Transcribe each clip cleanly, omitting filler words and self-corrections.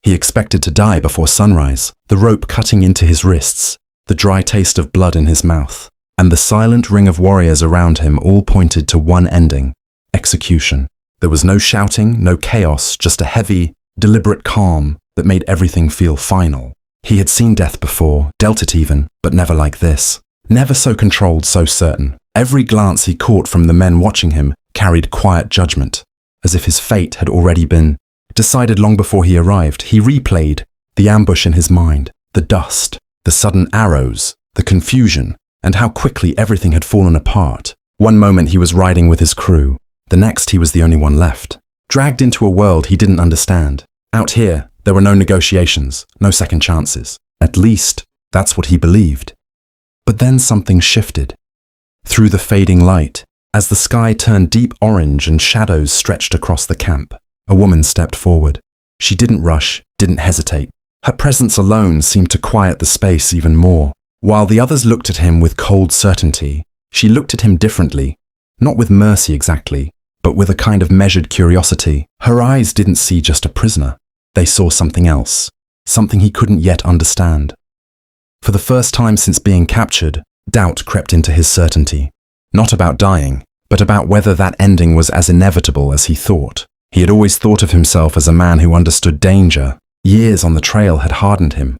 He expected to die before sunrise, the rope cutting into his wrists, the dry taste of blood in his mouth, and the silent ring of warriors around him all pointed to one ending: execution. There was no shouting, no chaos, just a heavy, deliberate calm that made everything feel final. He had seen death before, dealt it even, but never like this. Never so controlled, so certain. Every glance he caught from the men watching him carried quiet judgment, as if his fate had already been decided long before he arrived. He replayed the ambush in his mind, the dust, the sudden arrows, the confusion, and how quickly everything had fallen apart. One moment he was riding with his crew, the next he was the only one left, dragged into a world he didn't understand. Out here, there were no negotiations, no second chances. At least, that's what he believed. But then something shifted. Through the fading light, as the sky turned deep orange and shadows stretched across the camp, a woman stepped forward. She didn't rush, didn't hesitate. Her presence alone seemed to quiet the space even more. While the others looked at him with cold certainty, she looked at him differently, not with mercy exactly, but with a kind of measured curiosity. Her eyes didn't see just a prisoner. They saw something else, something he couldn't yet understand. For the first time since being captured, doubt crept into his certainty. Not about dying, but about whether that ending was as inevitable as he thought. He had always thought of himself as a man who understood danger. Years on the trail had hardened him.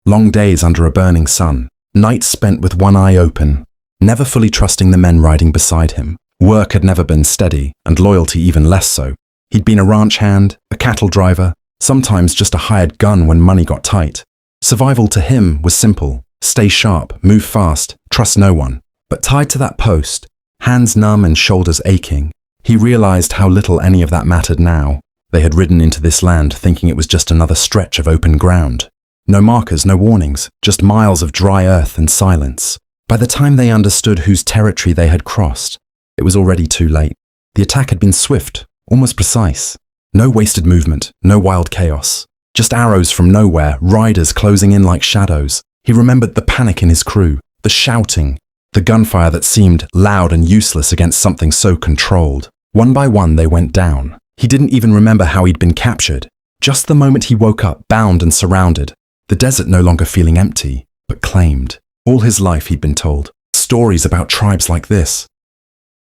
Long days under a burning sun, nights spent with one eye open, never fully trusting the men riding beside him. Work had never been steady, and loyalty even less so. He'd been a ranch hand, a cattle driver, sometimes just a hired gun when money got tight. Survival to him was simple: stay sharp, move fast, trust no one. But tied to that post, hands numb and shoulders aching, he realized how little any of that mattered now. They had ridden into this land thinking it was just another stretch of open ground. No markers, no warnings, just miles of dry earth and silence. By the time they understood whose territory they had crossed, it was already too late. The attack had been swift, almost precise. No wasted movement, no wild chaos. Just arrows from nowhere, riders closing in like shadows. He remembered the panic in his crew, the shouting, the gunfire that seemed loud and useless against something so controlled. One by one they went down. He didn't even remember how he'd been captured. Just the moment he woke up, bound and surrounded. The desert no longer feeling empty, but claimed. All his life he'd been told stories about tribes like this.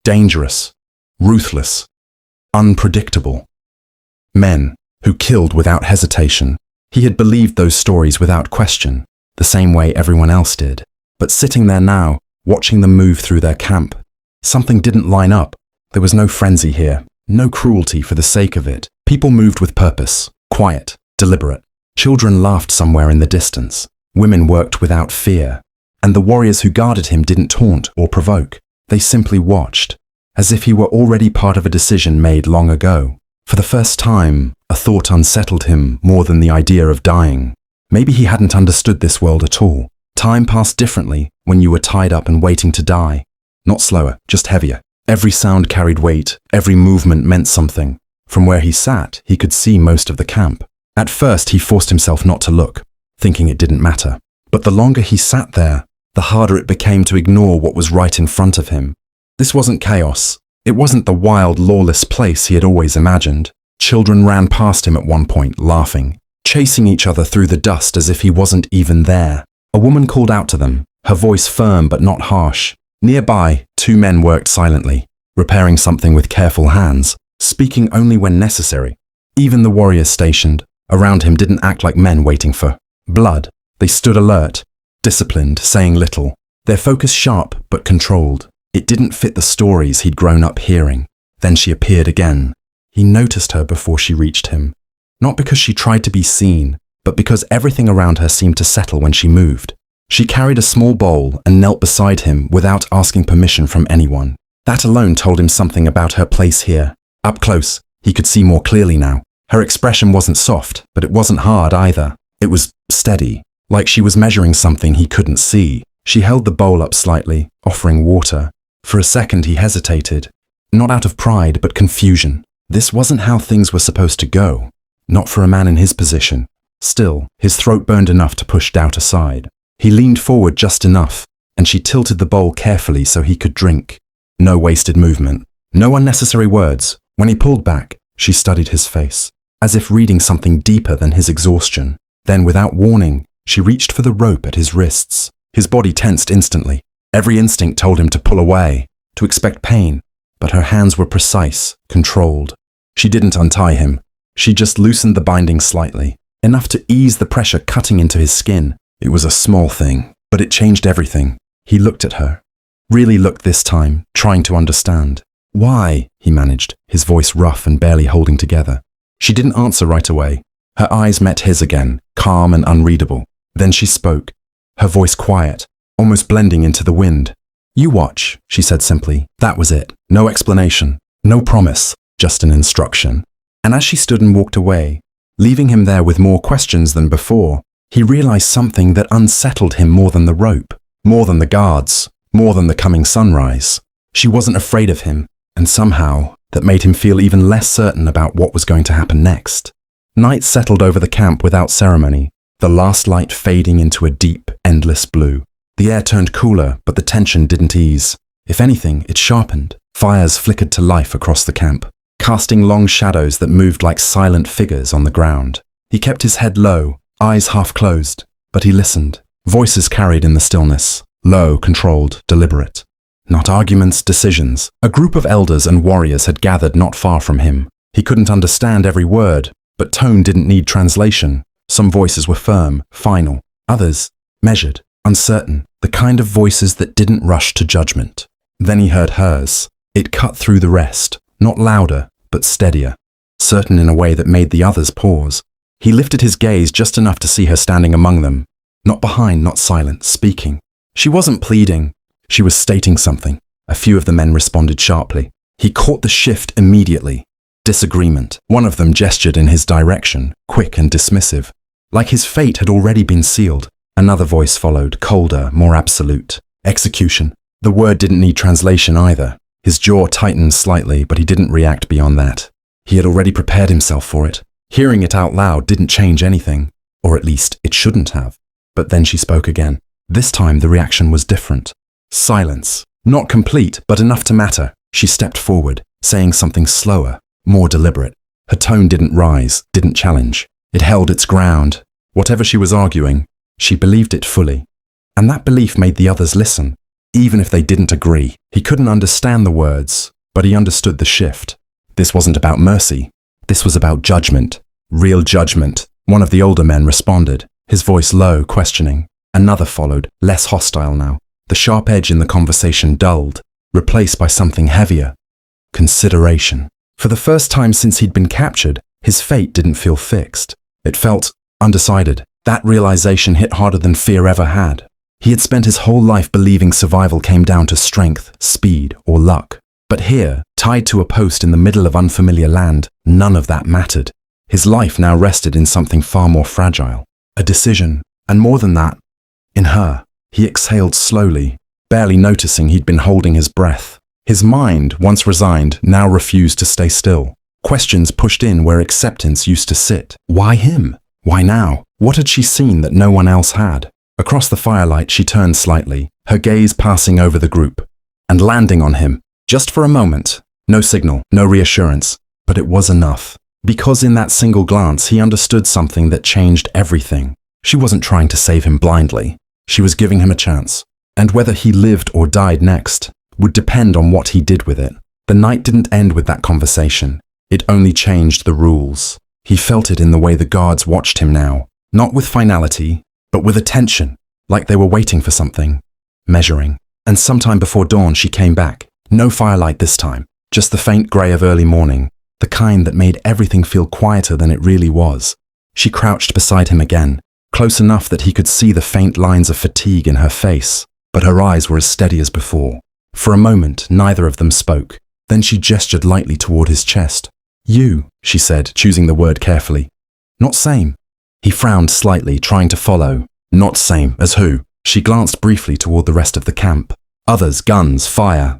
Dangerous, ruthless, unpredictable. Men who killed without hesitation. He had believed those stories without question, the same way everyone else did. But sitting there now, watching them move through their camp, something didn't line up. There was no frenzy here, no cruelty for the sake of it. People moved with purpose, quiet, deliberate. Children laughed somewhere in the distance. Women worked without fear. And the warriors who guarded him didn't taunt or provoke. They simply watched, as if he were already part of a decision made long ago. For the first time, a thought unsettled him more than the idea of dying. Maybe he hadn't understood this world at all. Time passed differently when you were tied up and waiting to die. Not slower, just heavier. Every sound carried weight, every movement meant something. From where he sat, he could see most of the camp. At first, he forced himself not to look, thinking it didn't matter. But the longer he sat there, the harder it became to ignore what was right in front of him. This wasn't chaos. It wasn't the wild, lawless place he had always imagined. Children ran past him at one point, laughing, chasing each other through the dust as if he wasn't even there. A woman called out to them, her voice firm but not harsh. Nearby, two men worked silently, repairing something with careful hands, speaking only when necessary. Even the warriors stationed around him didn't act like men waiting for blood. They stood alert, disciplined, saying little, their focus sharp but controlled. It didn't fit the stories he'd grown up hearing. Then she appeared again. He noticed her before she reached him. Not because she tried to be seen, but because everything around her seemed to settle when she moved. She carried a small bowl and knelt beside him without asking permission from anyone. That alone told him something about her place here. Up close, he could see more clearly now. Her expression wasn't soft, but it wasn't hard either. It was steady, like she was measuring something he couldn't see. She held the bowl up slightly, offering water. For a second he hesitated, not out of pride but confusion. This wasn't how things were supposed to go, not for a man in his position. Still, his throat burned enough to push doubt aside. He leaned forward just enough, and she tilted the bowl carefully so he could drink. No wasted movement, no unnecessary words. When he pulled back, she studied his face. as if reading something deeper than his exhaustion. Then, without warning, she reached for the rope at his wrists. His body tensed instantly. Every instinct told him to pull away, to expect pain, but her hands were precise, controlled. She didn't untie him. She just loosened the binding slightly, enough to ease the pressure cutting into his skin. It was a small thing, but it changed everything. He looked at her. Really looked this time, trying to understand. "Why?" he managed, his voice rough and barely holding together. She didn't answer right away. Her eyes met his again, calm and unreadable. Then she spoke, her voice quiet, almost blending into the wind. "You watch," she said simply. That was it. No explanation, no promise, just an instruction. And as she stood and walked away, leaving him there with more questions than before, he realized something that unsettled him more than the rope, more than the guards, more than the coming sunrise. She wasn't afraid of him, and somehow that made him feel even less certain about what was going to happen next. Night settled over the camp without ceremony, the last light fading into a deep, endless blue. The air turned cooler, but the tension didn't ease. If anything, it sharpened. Fires flickered to life across the camp, casting long shadows that moved like silent figures on the ground. He kept his head low, eyes half closed, but he listened. Voices carried in the stillness, low, controlled, deliberate. Not arguments, decisions. A group of elders and warriors had gathered not far from him. He couldn't understand every word, but tone didn't need translation. Some voices were firm, final. Others, measured, uncertain. The kind of voices that didn't rush to judgment. Then he heard hers. It cut through the rest, not louder, but steadier. Certain in a way that made the others pause. He lifted his gaze just enough to see her standing among them. Not behind, not silent, speaking. She wasn't pleading. She was stating something. A few of the men responded sharply. He caught the shift immediately. Disagreement. One of them gestured in his direction, quick and dismissive. Like his fate had already been sealed. Another voice followed, colder, more absolute. Execution. The word didn't need translation either. His jaw tightened slightly, but he didn't react beyond that. He had already prepared himself for it. Hearing it out loud didn't change anything, or at least it shouldn't have. But then she spoke again. This time the reaction was different. Silence. Not complete, but enough to matter. She stepped forward, saying something slower, more deliberate. Her tone didn't rise, didn't challenge. It held its ground. Whatever she was arguing, she believed it fully. And that belief made the others listen, even if they didn't agree. He couldn't understand the words, but he understood the shift. This wasn't about mercy. This was about judgment. Real judgment. One of the older men responded, his voice low, questioning. Another followed, less hostile now. The sharp edge in the conversation dulled, replaced by something heavier. Consideration. For the first time since he'd been captured, his fate didn't feel fixed. It felt undecided. That realization hit harder than fear ever had. He had spent his whole life believing survival came down to strength, speed, or luck. But here, tied to a post in the middle of unfamiliar land, none of that mattered. His life now rested in something far more fragile. A decision, and more than that, in her. He exhaled slowly, barely noticing he'd been holding his breath. His mind, once resigned, now refused to stay still. Questions pushed in where acceptance used to sit. Why him? Why now? What had she seen that no one else had? Across the firelight, she turned slightly, her gaze passing over the group, and landing on him, just for a moment. No signal, no reassurance, but it was enough. Because in that single glance, he understood something that changed everything. She wasn't trying to save him blindly. She was giving him a chance. And whether he lived or died next would depend on what he did with it. The night didn't end with that conversation. It only changed the rules. He felt it in the way the guards watched him now. Not with finality, but with attention, like they were waiting for something, measuring. And sometime before dawn, she came back. No firelight this time, just the faint grey of early morning, the kind that made everything feel quieter than it really was. She crouched beside him again, close enough that he could see the faint lines of fatigue in her face, but her eyes were as steady as before. For a moment, neither of them spoke. Then she gestured lightly toward his chest. "You," she said, choosing the word carefully. "Not same." He frowned slightly, trying to follow. Not same as who? She glanced briefly toward the rest of the camp. Others, guns, fire.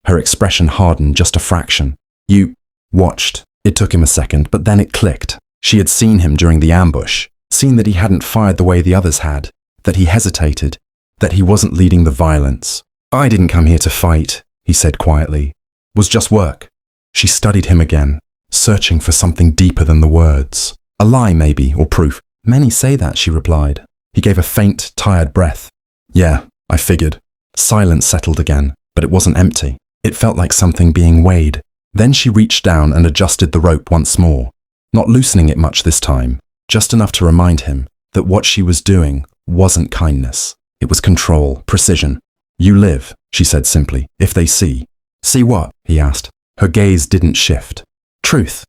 Her expression hardened just a fraction. "You watched." It took him a second, but then it clicked. She had seen him during the ambush, seen that he hadn't fired the way the others had, that he hesitated, that he wasn't leading the violence. "I didn't come here to fight," he said quietly. "Was just work." She studied him again. searching for something deeper than the words. A lie, maybe, or proof. Many say that, she replied. He gave a faint, tired breath. Yeah, I figured. Silence settled again, but it wasn't empty. It felt like something being weighed. Then she reached down and adjusted the rope once more, not loosening it much this time, just enough to remind him that what she was doing wasn't kindness. It was control, precision. You live, she said simply, if they see. See what? He asked. Her gaze didn't shift. Truth.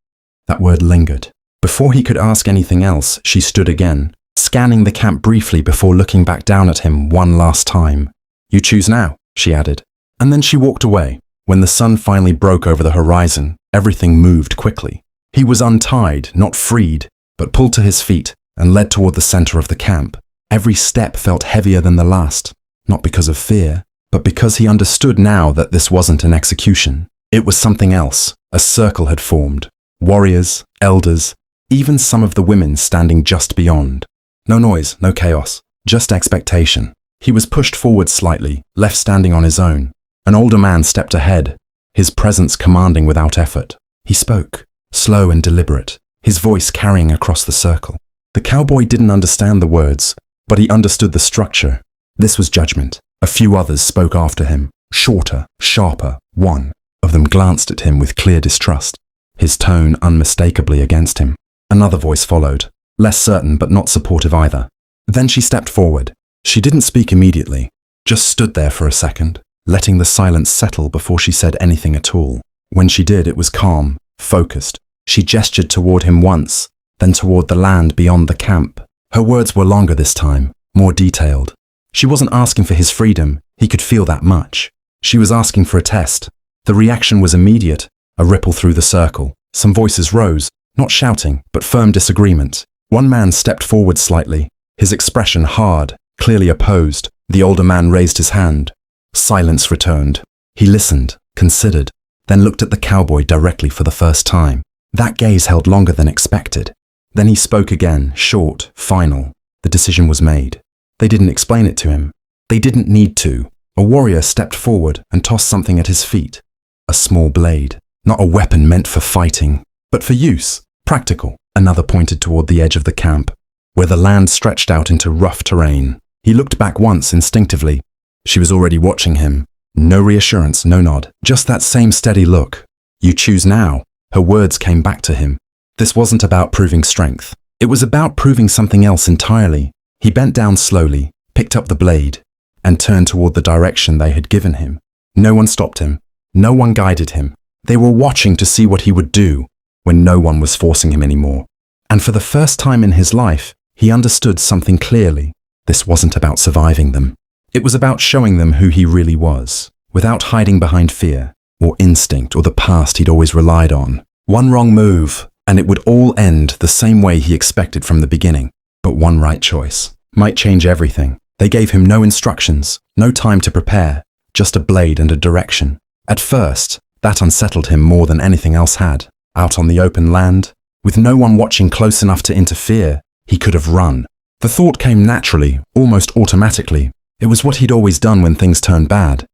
That word lingered. Before he could ask anything else, she stood again, scanning the camp briefly before looking back down at him one last time. You choose now, she added. And then she walked away. When the sun finally broke over the horizon, everything moved quickly. He was untied, not freed, but pulled to his feet and led toward the center of the camp. Every step felt heavier than the last, not because of fear, but because he understood now that this wasn't an execution. It was something else. A circle had formed. Warriors, elders, even some of the women standing just beyond. No noise, no chaos, just expectation. He was pushed forward slightly, left standing on his own. An older man stepped ahead, his presence commanding without effort. He spoke, slow and deliberate, his voice carrying across the circle. The cowboy didn't understand the words, but he understood the structure. This was judgment. A few others spoke after him, shorter, sharper. One of them glanced at him with clear distrust, his tone unmistakably against him. Another voice followed, less certain but not supportive either. Then she stepped forward. She didn't speak immediately, just stood there for a second, letting the silence settle before she said anything at all. When she did, it was calm, focused. She gestured toward him once, then toward the land beyond the camp. Her words were longer this time, more detailed. She wasn't asking for his freedom, he could feel that much. She was asking for a test. The reaction was immediate, a ripple through the circle. Some voices rose, not shouting, but firm disagreement. One man stepped forward slightly, his expression hard, clearly opposed. The older man raised his hand. Silence returned. He listened, considered, then looked at the cowboy directly for the first time. That gaze held longer than expected. Then he spoke again, short, final. The decision was made. They didn't explain it to him. They didn't need to. A warrior stepped forward and tossed something at his feet. A small blade. Not a weapon meant for fighting, but for use. Practical. Another pointed toward the edge of the camp, where the land stretched out into rough terrain. He looked back once instinctively. She was already watching him. No reassurance, no nod. Just that same steady look. You choose now. Her words came back to him. This wasn't about proving strength. It was about proving something else entirely. He bent down slowly, picked up the blade, and turned toward the direction they had given him. No one stopped him. No one guided him. They were watching to see what he would do when no one was forcing him anymore. And for the first time in his life, he understood something clearly. This wasn't about surviving them. It was about showing them who he really was, without hiding behind fear, or instinct, or the past he'd always relied on. One wrong move, and it would all end the same way he expected from the beginning. But one right choice might change everything. They gave him no instructions, no time to prepare, just a blade and a direction. At first, that unsettled him more than anything else had. Out on the open land, with no one watching close enough to interfere, he could have run. The thought came naturally, almost automatically. It was what he'd always done when things turned bad.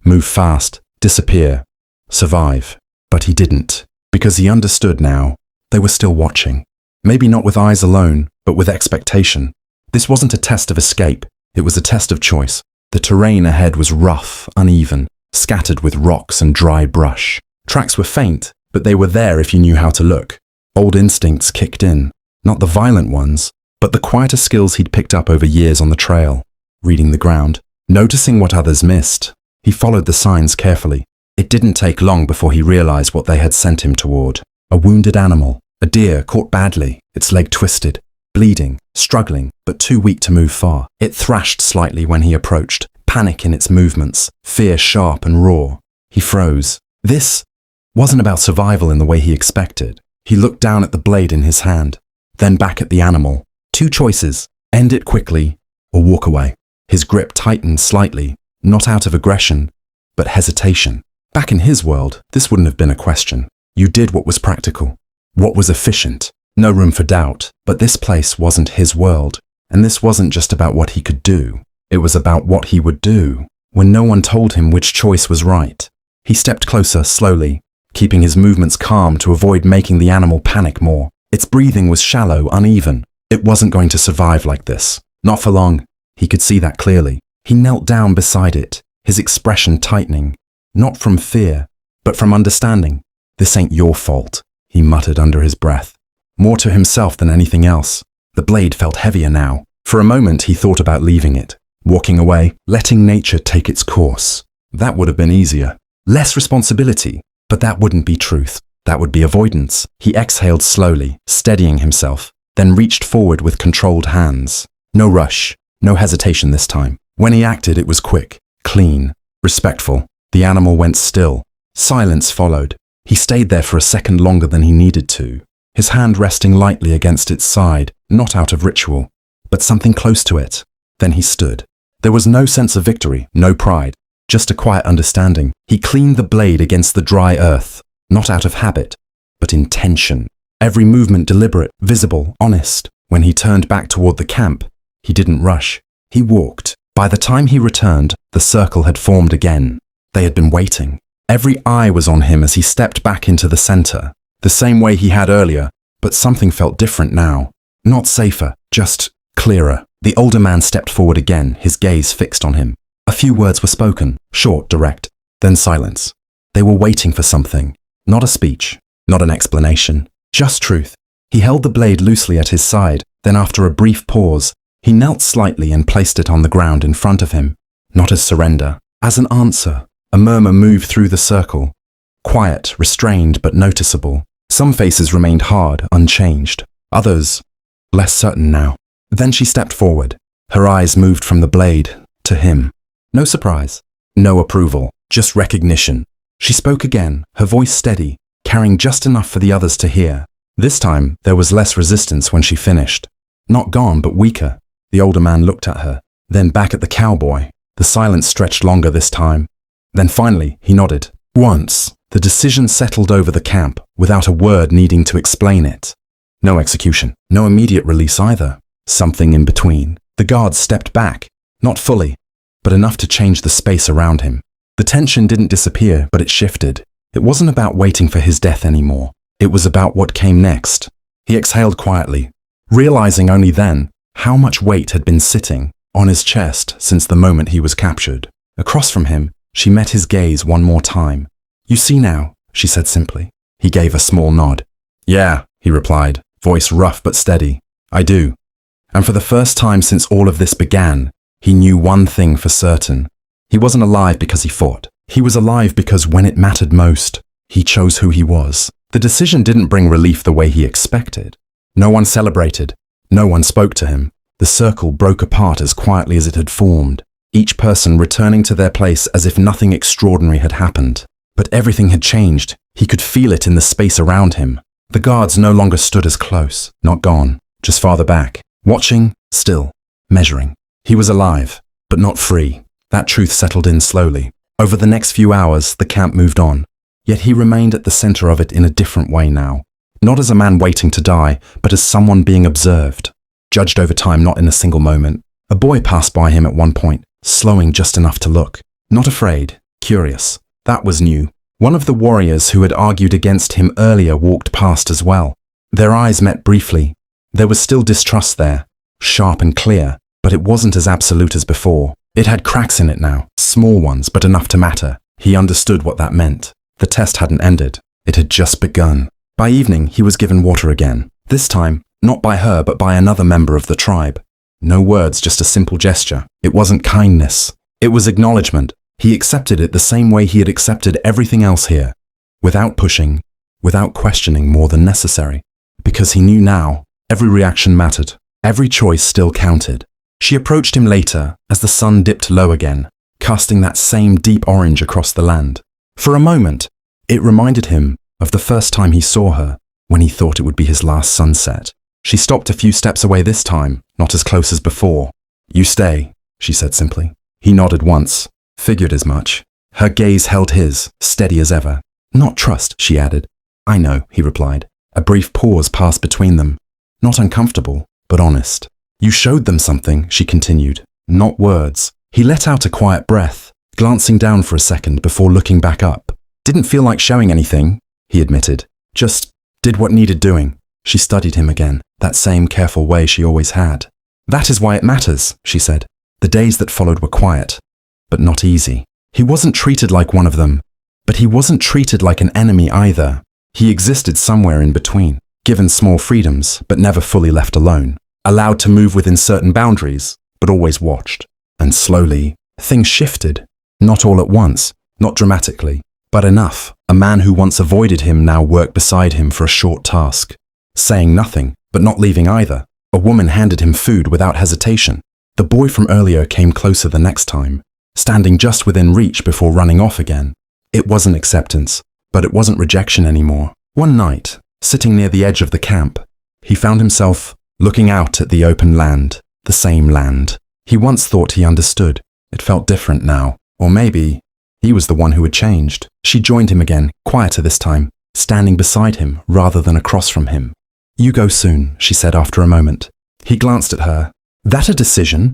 Move fast, disappear, survive. But he didn't, because he understood now. They were still watching. Maybe not with eyes alone, but with expectation. This wasn't a test of escape, it was a test of choice. The terrain ahead was rough, uneven, scattered with rocks and dry brush. Tracks were faint, but they were there if you knew how to look. Old instincts kicked in, not the violent ones, but the quieter skills he'd picked up over years on the trail. Reading the ground, noticing what others missed. He followed the signs carefully. It didn't take long before he realized what they had sent him toward. A wounded animal, a deer caught badly, its leg twisted, bleeding, struggling, but too weak to move far. It thrashed slightly when he approached, panic in its movements, fear sharp and raw. He froze. This wasn't about survival in the way he expected. He looked down at the blade in his hand, then back at the animal. Two choices: end it quickly or walk away. His grip tightened slightly, not out of aggression, but hesitation. Back in his world, this wouldn't have been a question. You did what was practical, what was efficient. No room for doubt. But this place wasn't his world, and this wasn't just about what he could do. It was about what he would do when no one told him which choice was right. He stepped closer slowly, keeping his movements calm to avoid making the animal panic more. Its breathing was shallow, uneven. It wasn't going to survive like this. Not for long. He could see that clearly. He knelt down beside it, his expression tightening. Not from fear, but from understanding. "This ain't your fault," he muttered under his breath. More to himself than anything else. The blade felt heavier now. For a moment he thought about leaving it, walking away, letting nature take its course. That would have been easier. Less responsibility, but that wouldn't be truth. That would be avoidance. He exhaled slowly, steadying himself, then reached forward with controlled hands. No rush, no hesitation this time. When he acted, it was quick, clean, respectful. The animal went still. Silence followed. He stayed there for a second longer than he needed to, his hand resting lightly against its side, not out of ritual, but something close to it. Then he stood. There was no sense of victory, no pride, just a quiet understanding. He cleaned the blade against the dry earth, not out of habit, but intention. Every movement deliberate, visible, honest. When he turned back toward the camp, he didn't rush. He walked. By the time he returned, the circle had formed again. They had been waiting. Every eye was on him as he stepped back into the center, the same way he had earlier, but something felt different now. Not safer, just clearer. The older man stepped forward again, his gaze fixed on him. A few words were spoken, short, direct, then silence. They were waiting for something. Not a speech, not an explanation, just truth. He held the blade loosely at his side, then after a brief pause, he knelt slightly and placed it on the ground in front of him. Not as surrender, as an answer. A murmur moved through the circle. Quiet, restrained, but noticeable. Some faces remained hard, unchanged. Others, less certain now. Then she stepped forward. Her eyes moved from the blade to him. No surprise, no approval, just recognition. She spoke again, her voice steady, carrying just enough for the others to hear. This time, there was less resistance when she finished. Not gone, but weaker. The older man looked at her, then back at the cowboy. The silence stretched longer this time. Then finally, he nodded. Once, the decision settled over the camp, without a word needing to explain it. No execution, no immediate release either. Something in between. The guards stepped back, not fully, but enough to change the space around him. The tension didn't disappear, but it shifted. It wasn't about waiting for his death anymore. It was about what came next. He exhaled quietly, realizing only then how much weight had been sitting on his chest since the moment he was captured. Across from him, she met his gaze one more time. "You see now," she said simply. He gave a small nod. "Yeah," he replied, voice rough but steady. "I do." And for the first time since all of this began, he knew one thing for certain. He wasn't alive because he fought. He was alive because when it mattered most, he chose who he was. The decision didn't bring relief the way he expected. No one celebrated. No one spoke to him. The circle broke apart as quietly as it had formed, each person returning to their place as if nothing extraordinary had happened. But everything had changed. He could feel it in the space around him. The guards no longer stood as close, not gone, just farther back, watching, still, measuring. He was alive, but not free. That truth settled in slowly. Over the next few hours, the camp moved on. Yet he remained at the center of it in a different way now. Not as a man waiting to die, but as someone being observed. Judged over time, not in a single moment. A boy passed by him at one point, slowing just enough to look. Not afraid, curious. That was new. One of the warriors who had argued against him earlier walked past as well. Their eyes met briefly. There was still distrust there, sharp and clear, but it wasn't as absolute as before. It had cracks in it now, small ones, but enough to matter. He understood what that meant. The test hadn't ended. It had just begun. By evening, he was given water again. This time, not by her, but by another member of the tribe. No words, just a simple gesture. It wasn't kindness. It was acknowledgement. He accepted it the same way he had accepted everything else here, without pushing, without questioning more than necessary. Because he knew now, every reaction mattered. Every choice still counted. She approached him later as the sun dipped low again, casting that same deep orange across the land. For a moment, it reminded him of the first time he saw her, when he thought it would be his last sunset. She stopped a few steps away this time, not as close as before. "You stay," she said simply. He nodded once. Figured as much. Her gaze held his, steady as ever. "Not trust," she added. "I know," he replied. A brief pause passed between them. Not uncomfortable, but honest. "You showed them something," she continued. "Not words." He let out a quiet breath, glancing down for a second before looking back up. "Didn't feel like showing anything. he admitted. Just did what needed doing. She studied him again, that same careful way she always had. That is why it matters, she said. The days that followed were quiet, but not easy. He wasn't treated like one of them, but he wasn't treated like an enemy either. He existed somewhere in between, given small freedoms, but never fully left alone. Allowed to move within certain boundaries, but always watched. And slowly, things shifted. Not all at once, not dramatically, but enough. A man who once avoided him now worked beside him for a short task. Saying nothing, but not leaving either. A woman handed him food without hesitation. The boy from earlier came closer the next time, standing just within reach before running off again. It wasn't acceptance, but it wasn't rejection anymore. One night, sitting near the edge of the camp, he found himself looking out at the open land, the same land. He once thought he understood. It felt different now. Or maybe he was the one who had changed. She joined him again, quieter this time, standing beside him rather than across from him. You go soon, she said after a moment. He glanced at her. That a decision?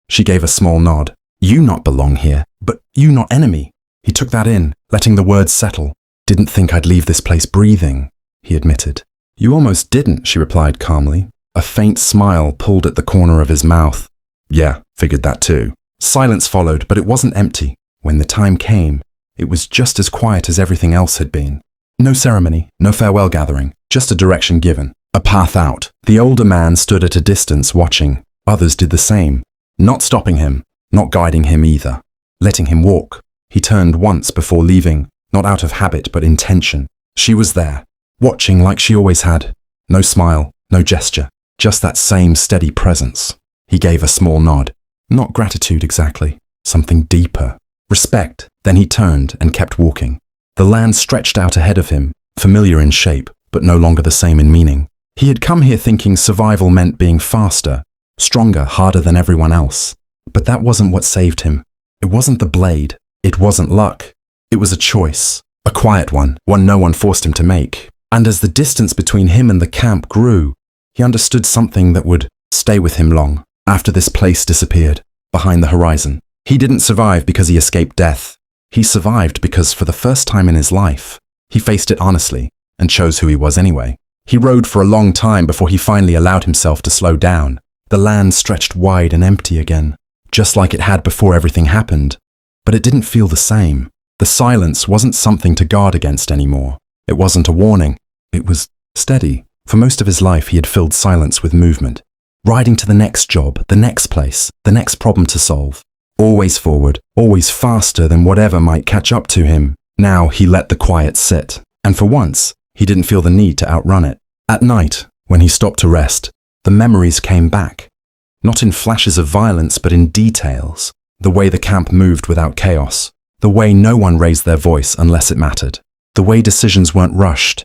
She gave a small nod. You not belong here, but you not enemy. He took that in, letting the words settle. Didn't think I'd leave this place breathing, he admitted. You almost didn't, she replied calmly. A faint smile pulled at the corner of his mouth. Yeah, figured that too. Silence followed, but it wasn't empty. When the time came, it was just as quiet as everything else had been. No ceremony, no farewell gathering, just a direction given, a path out. The older man stood at a distance watching. Others did the same, not stopping him, not guiding him either, letting him walk. He turned once before leaving, not out of habit but intention. She was there, watching like she always had. No smile, no gesture, just that same steady presence. He gave a small nod. Not gratitude exactly, something deeper. Respect. Then he turned and kept walking. The land stretched out ahead of him, familiar in shape, but no longer the same in meaning. He had come here thinking survival meant being faster, stronger, harder than everyone else. But that wasn't what saved him. It wasn't the blade. It wasn't luck. It was a choice. A quiet one no one forced him to make. And as the distance between him and the camp grew, he understood something that would stay with him long after this place disappeared, behind the horizon. He didn't survive because he escaped death. He survived because for the first time in his life, he faced it honestly and chose who he was anyway. He rode for a long time before he finally allowed himself to slow down. The land stretched wide and empty again, just like it had before everything happened. But it didn't feel the same. The silence wasn't something to guard against anymore. It wasn't a warning. It was steady. For most of his life, he had filled silence with movement. Riding to the next job, the next place, the next problem to solve. Always forward, always faster than whatever might catch up to him. Now he let the quiet sit. And for once, he didn't feel the need to outrun it. At night, when he stopped to rest, the memories came back. Not in flashes of violence, but in details. The way the camp moved without chaos. The way no one raised their voice unless it mattered. The way decisions weren't rushed,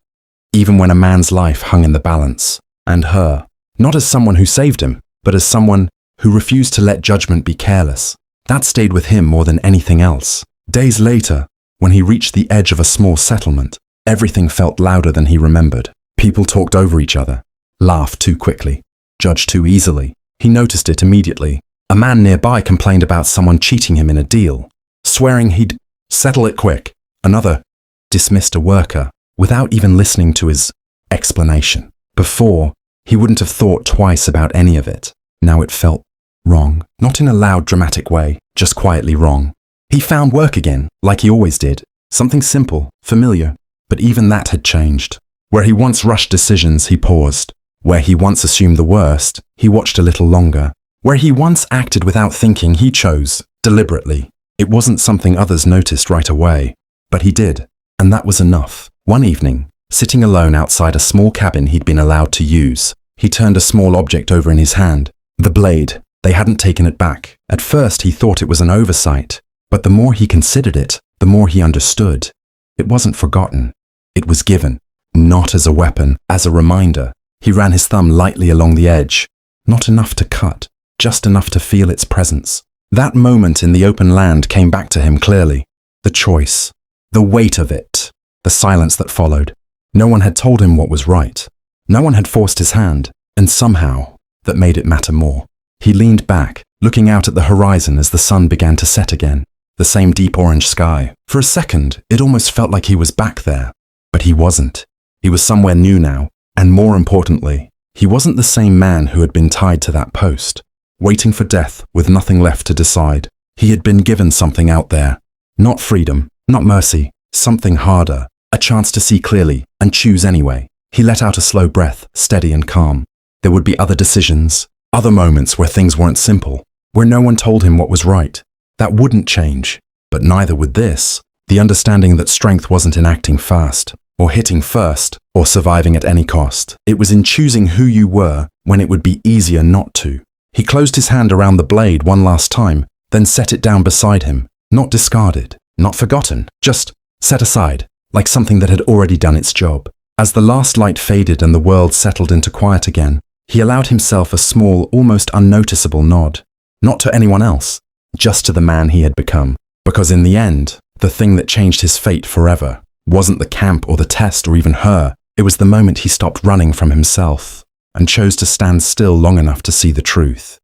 even when a man's life hung in the balance. And her. Not as someone who saved him, but as someone who refused to let judgment be careless. That stayed with him more than anything else. Days later, when he reached the edge of a small settlement, everything felt louder than he remembered. People talked over each other, laughed too quickly, judged too easily. He noticed it immediately. A man nearby complained about someone cheating him in a deal, swearing he'd settle it quick. Another dismissed a worker without even listening to his explanation. Before, he wouldn't have thought twice about any of it. Now it felt wrong. Not in a loud, dramatic way, just quietly wrong. He found work again, like he always did. Something simple, familiar, but even that had changed. Where he once rushed decisions, he paused. Where he once assumed the worst, he watched a little longer. Where he once acted without thinking, he chose, deliberately. It wasn't something others noticed right away, but he did, and that was enough. One evening, sitting alone outside a small cabin he'd been allowed to use, he turned a small object over in his hand. The blade. They hadn't taken it back. At first, he thought it was an oversight, but the more he considered it, the more he understood. It wasn't forgotten. It was given, not as a weapon, as a reminder. He ran his thumb lightly along the edge. Not enough to cut, just enough to feel its presence. That moment in the open land came back to him clearly. The choice, the weight of it, the silence that followed. No one had told him what was right. No one had forced his hand, and somehow, that made it matter more. He leaned back, looking out at the horizon as the sun began to set again. The same deep orange sky. For a second, it almost felt like he was back there. But he wasn't. He was somewhere new now, and more importantly, he wasn't the same man who had been tied to that post, waiting for death with nothing left to decide. He had been given something out there. Not freedom, not mercy, something harder, a chance to see clearly and choose anyway. He let out a slow breath, steady and calm. There would be other decisions, other moments where things weren't simple, where no one told him what was right. That wouldn't change, but neither would this. The understanding that strength wasn't in acting fast, or hitting first, or surviving at any cost. It was in choosing who you were when it would be easier not to. He closed his hand around the blade one last time, then set it down beside him. Not discarded, not forgotten, just set aside, like something that had already done its job. As the last light faded and the world settled into quiet again, he allowed himself a small, almost unnoticeable nod. Not to anyone else, just to the man he had become. Because in the end, the thing that changed his fate forever wasn't the camp or the test or even her. It was the moment he stopped running from himself and chose to stand still long enough to see the truth.